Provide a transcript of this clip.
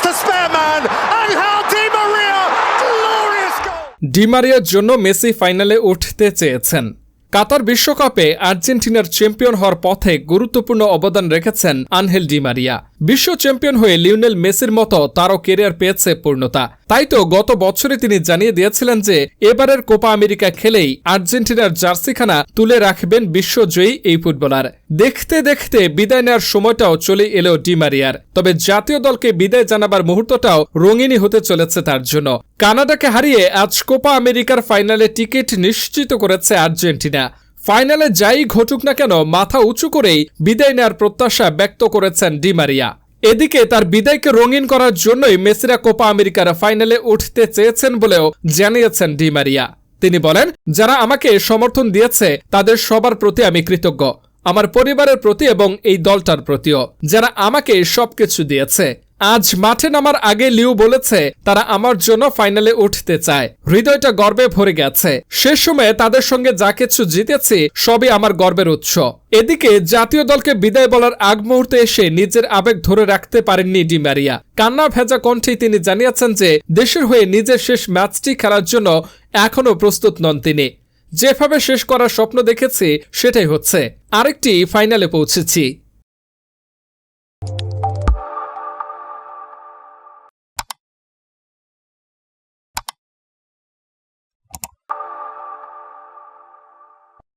the spare man, Angel Di Maria, glorious goal! ডি মারিয়ার জন্য মেসি ফাইনালে উঠতে চেয়েছেন। কাতার বিশ্বকাপে আর্জেন্টিনার চ্যাম্পিয়ন হওয়ার পথে গুরুত্বপূর্ণ অবদান রেখেছেন আনহেল ডি মারিয়া। বিশ্ব চ্যাম্পিয়ন হয়ে লিওনেল মেসির মতো তারও কেরিয়ার পেয়েছে পূর্ণতা। তাই তো গত বছরে তিনি জানিয়ে দিয়েছিলেন যে এবারের কোপা আমেরিকা খেলেই আর্জেন্টিনার জার্সিখানা তুলে রাখবেন বিশ্বজয়ী এই ফুটবলার। দেখতে দেখতে বিদায় নেওয়ার সময়টাও চলে এলো ডি মারিয়ার। তবে জাতীয় দলকে বিদায় জানাবার মুহূর্তটাও রঙিনই হতে চলেছে তার জন্য। কানাডাকে হারিয়ে আজ কোপা আমেরিকার ফাইনালে টিকিট নিশ্চিত করেছে আর্জেন্টিনা। ফাইনালে যাই ঘটুক না কেন মাথা উঁচু করেই বিদায় নেওয়ার প্রত্যাশা ব্যক্ত করেছেন ডি মারিয়া। এদিকে তার বিদায়কে রঙিন করার জন্যই মেসিরা কোপা আমেরিকার ফাইনালে উঠতে চেয়েছেন বলেও জানিয়েছেন ডি মারিয়া। তিনি বলেন, যারা আমাকে সমর্থন দিয়েছে তাদের সবার প্রতি আমি কৃতজ্ঞ, আমার পরিবারের প্রতি এবং এই দলটার প্রতিও, যারা আমাকে সবকিছু দিয়েছে। আজ মাঠে নামার আগে লিউ বলেছে তারা আমার জন্য ফাইনালে উঠতে চায়। হৃদয়টা গর্বে ভরে গেছে। শেষ সময়ে তাদের সঙ্গে যা কিছু জিতেছি সবই আমার গর্বের উৎস। এদিকে জাতীয় দলকে বিদায় বলার আগ মুহূর্তে এসে নিজের আবেগ ধরে রাখতে পারেননি ডি মারিয়া। কান্না ভেজা কণ্ঠেই তিনি জানিয়েছেন যে দেশের হয়ে নিজের শেষ ম্যাচটি খেলার জন্য এখনও প্রস্তুত নন তিনি। যেভাবে শেষ করার স্বপ্ন দেখেছি সেটাই হচ্ছে, আরেকটি ফাইনালে পৌঁছেছি।